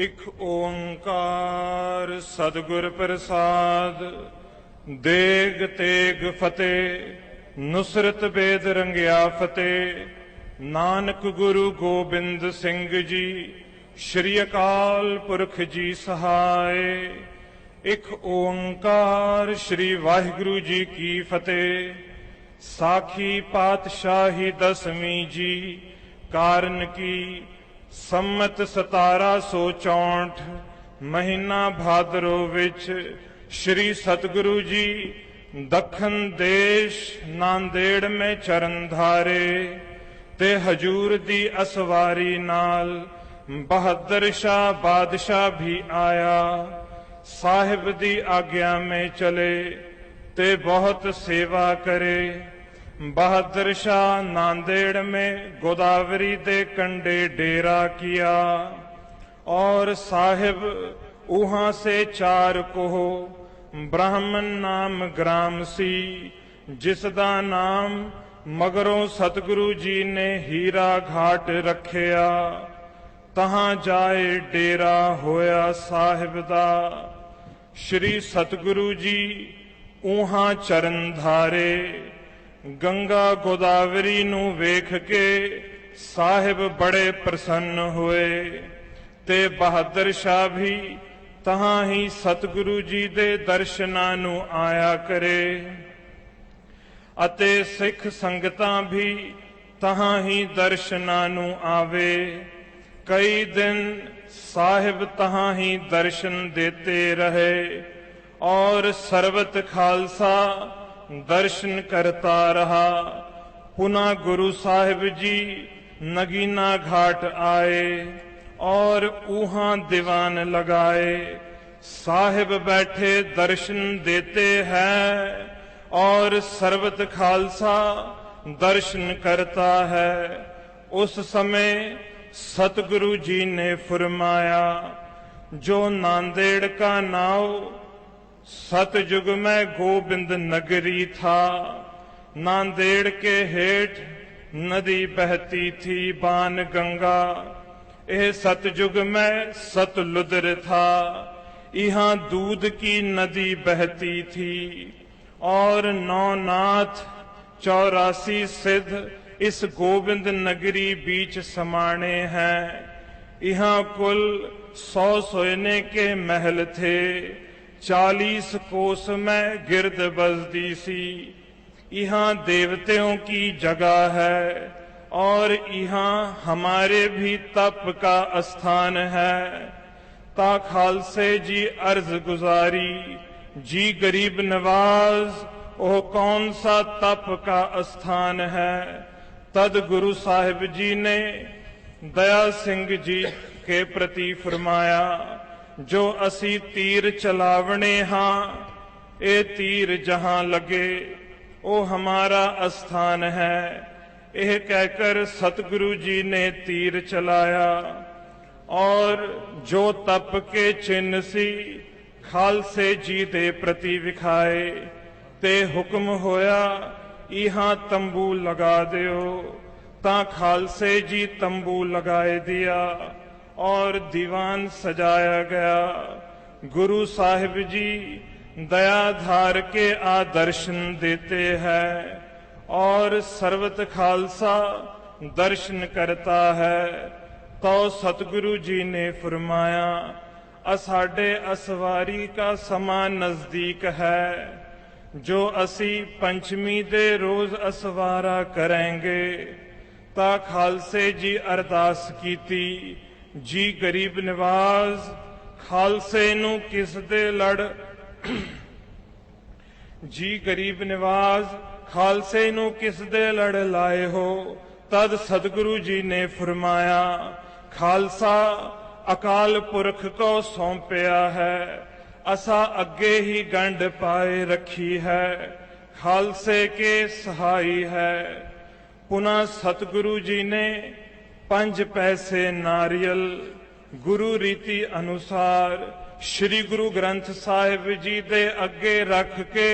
ਇਕ ਓੰਕਾਰ ਸਤਿਗੁਰ ਪ੍ਰਸਾਦ। ਦੇਗ ਤੇਗ ਫਤਿਹ ਨੁਸਰਤ ਬੇਦ ਰੰਗਿਆ ਫਤਿਹ। ਨਾਨਕ ਗੁਰੂ ਗੋਬਿੰਦ ਸਿੰਘ ਜੀ ਸ਼੍ਰੀ ਅਕਾਲ ਪੁਰਖ ਜੀ ਸਹਾਇ। ਇਕ ਓੰਕਾਰ ਸ਼੍ਰੀ ਵਾਹਿਗੁਰੂ ਜੀ ਕੀ ਫਤਿਹ। ਸਾਖੀ ਪਾਤਸ਼ਾਹੀ ਦਸਵੀਂ ਜੀ ਕਾਰਨ ਕੀ ਸੰਮਤ 1764 ਮਹੀਨਾ ਭਾਦਰੋ ਵਿੱਚ ਸ਼੍ਰੀ ਸਤਿਗੁਰੂ ਜੀ ਦੱਖਣ ਦੇਸ਼ ਨਾਂਦੇੜ में ਚਰਨ ਧਾਰੇ ਤੇ ਹਜੂਰ ਦੀ ਅਸਵਾਰੀ ਨਾਲ ਬਹਾਦਰ ਸ਼ਾਹ ਬਾਦਸ਼ਾਹ ਵੀ ਆਇਆ। ਸਾਹਿਬ ਦੀ आज्ञा में चले ते बहुत सेवा करे। बहादुर शाह नांदेड़ में गोदावरी दे कंडे डेरा किया और साहिब वहां से 4 कोह ब्राह्मण नाम ग्राम सी जिसदा नाम मगरों सतगुरु जी ने हीरा घाट रखिया। तहां जाए डेरा होया साहिब दा। श्री सतगुरु जी उहां चरण धारे। गंगा गोदावरी नूं वेख के साहिब बड़े प्रसन्न हुए ते बहादुर शाह भी तहां ही सतगुरु जी दे दर्शनां नूं आया करे अते सिख संगतां भी तहां ही दर्शनां नूं आवे। कई दिन साहिब तहां ही दर्शन देते रहे और सर्वत खालसा दर्शन करता रहा। पुनः गुरु साहिब जी नगीना घाट आए और वहां दीवान लगाए। साहिब बैठे दर्शन देते हैं और सर्वत खालसा दर्शन करता है। उस समय सतगुरु जी ने फरमाया, जो नांदेड़ का नाव सतयुग में गोबिंद नगरी था। नांदेड़ के हेठ नदी बहती थी बाण गंगा। यह सतयुग में सतलुद्र था। यहाँ दूध की नदी बहती थी और 9 नाथ 84 सिद्ध इस गोबिंद नगरी बीच समाने हैं। यहाँ कुल 100 सोने के महल थे। 40 कोस में गिरद बसदी सी। यहाँ देवताओं की जगह है और यहाँ हमारे भी तप का स्थान है। ता खालसे जी अर्ज गुजारी, जी गरीब नवाज वो कौन सा तप का स्थान है। तद गुरु साहिब जी ने दया सिंह जी के प्रति फरमाया, जो असी तीर चलावने हाँ ए तीर जहां लगे वो हमारा स्थान है। यह कहकर सतगुरु जी ने तीर चलाया और जो तप के चिन्ह सी खालसे जी दे प्रति विखाए ते हुक्म होया, यहाँ तंबू लगा दियो। ता खालसे जी तंबू लगाए दिया और दीवान सजाया गया। गुरु साहिब जी दया धार के आदर्शन देते हैं और सर्वत खालसा दर्शन करता है। तो सतगुरु जी ने फरमाया, असाडे असवारी का समा नजदीक है। जो असी पंचमी दे रोज असवारा करेंगे। ता खालसे जी अरदास कीती, जी गरीब निवाज खालसे नू किस दे लड़ जी गरीब निवाज खालसे नू किस दे लड़ लाए हो। तद सतगुरु जी ने फरमाया, खालसा अकाल पुरख को सौंपया है। असा अगे ही गंढ पाए रखी है। खालसे के सहाई है। पुनः सतगुरु जी ने 5 पैसे नारियल गुरु रीति अनुसार श्री गुरु ग्रंथ साहिब जी दे अगे रख के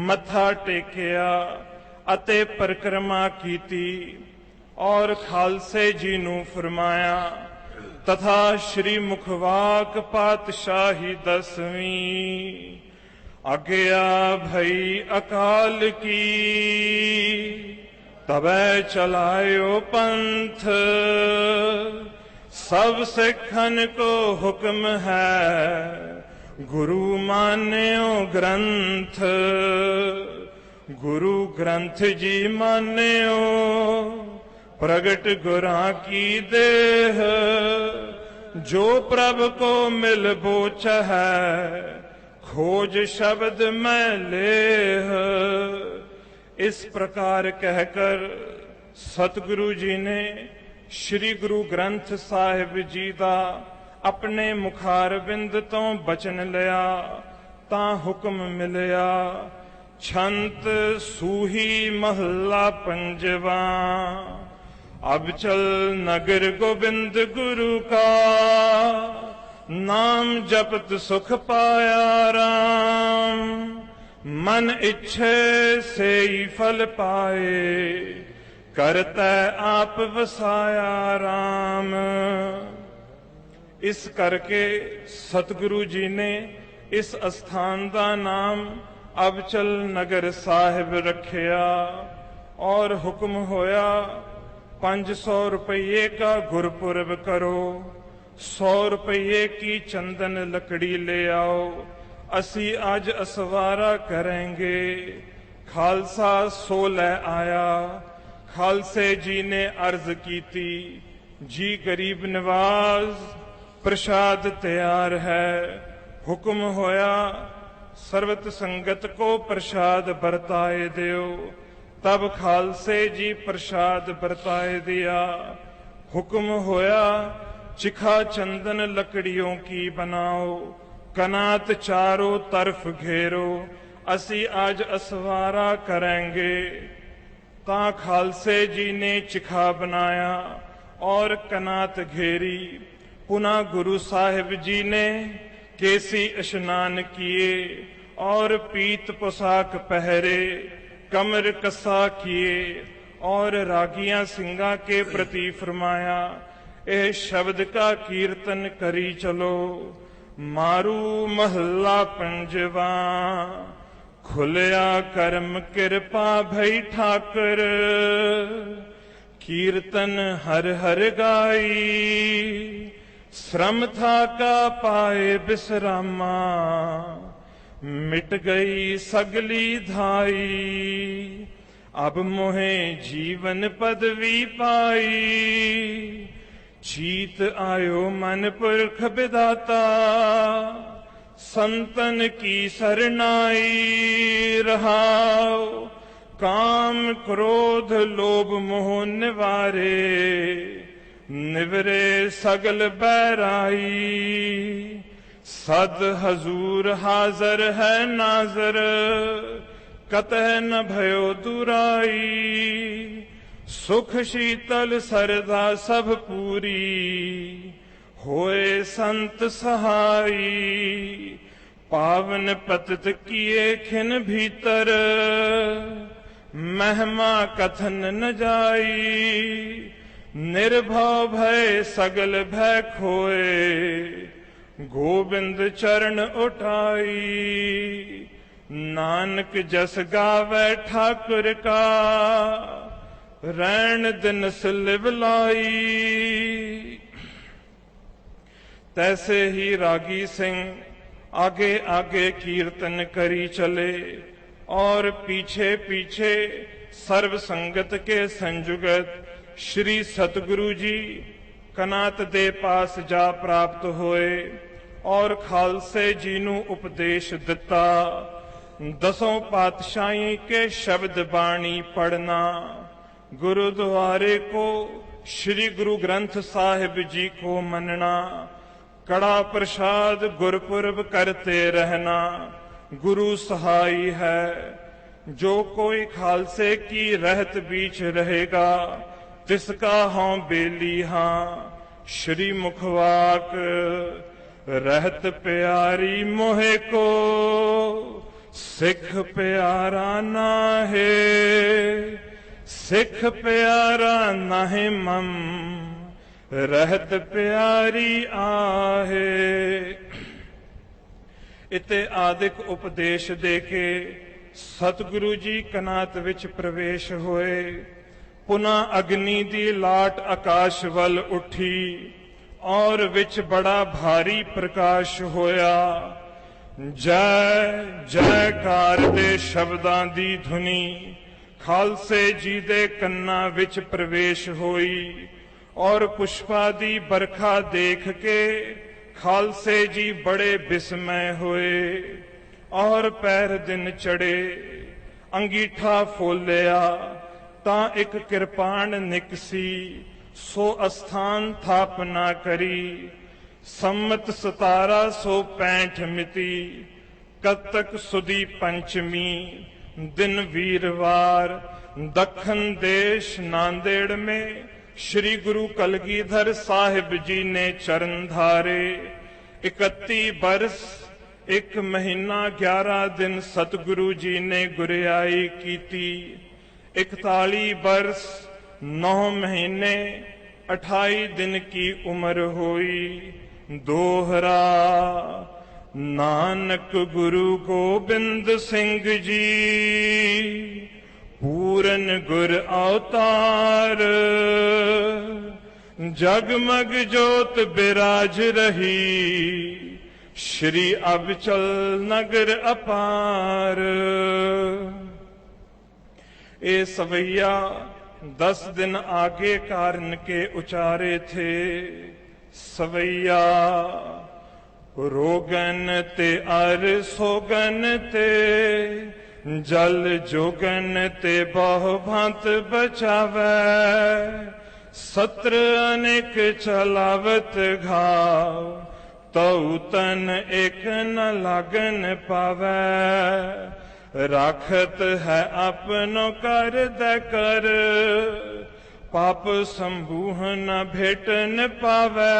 मथा टेकिया अते परिक्रमा कीती और खालसे जी नू फरमाया, तथा श्री मुखवाक पातशाही 10वीं। आज्ञा भई अकाल की, तबै चलायो पंथ। सब सिखन को हुक्म है, गुरु मान्यो ग्रंथ। गुरु ग्रंथ जी मान्यो, प्रगट गुरां की देह। जो प्रभ को मिल बोच है, खोज शब्द में लेह। इस प्रकार कहकर सतगुरु जी ने श्री गुरु ग्रंथ साहिब जी दा अपने मुखारबिंद तो बचन लिया, ता हुक्म मिलिया। छंत सूही महला पंजवा। अब चल नगर गोबिंद गुरु का, नाम जपत सुख पाया राम। मन इच्छे से ही फल पाए, करता आप वसाया राम। इस करके सतगुरु जी ने इस स्थान का नाम अबचल नगर साहिब रखिया। और हुक्म होया 500 रुपये का गुरपुरब करो, 100 रुपये की चंदन लकड़ी ले आओ, असी आज असवारा करेंगे। खालसा 16 आया। खालसे जी ने अर्ज की थी, जी गरीब नवाज प्रसाद तैयार है। हुक्म होया सर्वत संगत को प्रसाद बरताए दियो। तब खालसे जी प्रसाद बरताए दिया। हुक्म होया चिखा चंदन लकड़ियों की बनाओ, कनात चारों तरफ घेरो, असी आज असवारा करेंगे। ता खालसे जी ने चिखा बनाया और कनात घेरी। पुनः गुरु साहिब जी ने केसी स्नान किए और पीत पोशाक पहरे, कमर कसा किए और रागियां सिंगा के प्रति फरमाया, ए शब्द का कीर्तन करी चलो। मारू महला पंजवा। खुलिया करम कृपा भई ठाकर, कीर्तन हर हर गाई। श्रम था का पाए विश्रामा, मिट गई सगली धाई। अब मोहे जीवन पदवी पाई, चीत आयो मन पुरख विधाता। संतन की शरणाई रहाओ, काम क्रोध लोभ मोह निवारे। निवरे सगल बैराई, सद हजूर हाजर है नाजर। कतः न भयो दुराई, सुख शीतल सरदा सब पूरी। होए संत सहाई, पावन पतित किए खिन भीतर। महिमा कथन न जाई, निर्भव भय सगल भय खोए। गोविंद चरण उठाई, नानक जस गावे ठाकुर का। रैन दिन सिलवलाई। तैसे ही रागी सिंह आगे आगे कीर्तन करी चले और पीछे पीछे सर्व संगत के संजुगत श्री सतगुरु जी कनात दे पास जा प्राप्त होए और खालसे जी नू उपदेश दिता। 10 पातशाही के शब्द बाणी पढ़ना, गुरुद्वारे को श्री गुरु ग्रंथ साहिब जी को मनना, कड़ा प्रसाद गुरपुरब करते रहना गुरु सहाई है। जो कोई खालसे की रहत बीच रहेगा, तिसका हों बेली हाँ। श्री मुखवाक रहत प्यारी मोहे को, सिख प्यारा ना है। सिख प्यारा नाहे मम, रहत प्यारी आहे। इते आदिक उपदेश दे के सतगुरु जी कनात विच प्रवेश होए। पुनः अग्नि दी लाट आकाश वल उठी और विच बड़ा भारी प्रकाश होया। जय जयकार दे शब्दां दी धुनी खालसे जी दे कन्ना विच प्रवेश होई और पुष्पा दी बरखा देख के खालसे जी बड़े विस्मय होए और पैर दिन चढ़े। अंगीठा फोलिया तां एक किरपान निकसी, सो अस्थान थापना करी। सम्मत 1765 मिति कतक सुदी पंचमी दिन वीरवार दखन देश नांदेड़ में श्री गुरु कलगीधर साहिब जी ने चरण धारे। 31 बरस 1 महीना 11 दिन सतगुरु जी ने गुरियाई कीती। 41 वर्ष 9 महीने 28 दिन की उम्र हुई। दोहरा नानक गुरु गोबिंद सिंह जी पूरन गुर अवतार। जगमग जोत बिराज रही श्री अबचल नगर अपार। ए सवैया 10 दिन आगे कारण के उचारे थे। सवैया रोगन ते अर सोगन ते जल जोगन ते बहु भांत बचावे। सत्र अनेक चलावत घाव तऊ तन एक न लागन पावे। राखत है अपनो कर दे कर पाप संबूह न भेटन पावे।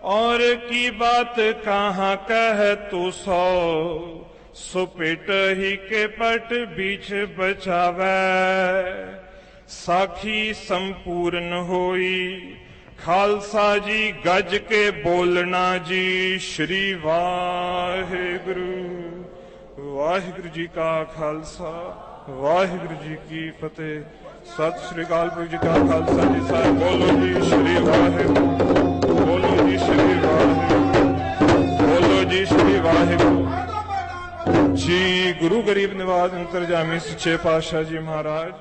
और की बात कहाँ कह तू सो पेट ही के पट बीच बचावे। साखी संपूर्ण होई खालसा जी गज के बोलना जी। श्री वाहिगुरु वाहिगुरु जी का खालसा वाहिगुरु जी की फतेह। सत श्री अकाल पुरख जी का खालसा जी साहब। बोलो जी श्री वाहिगुरु। बोलो जी श्री वाहिगुरु। बोलो जी श्री वाहिगुरु जी। गुरु गरीब निवाज अंतरजामी सच्चे पातशाह जी महाराज।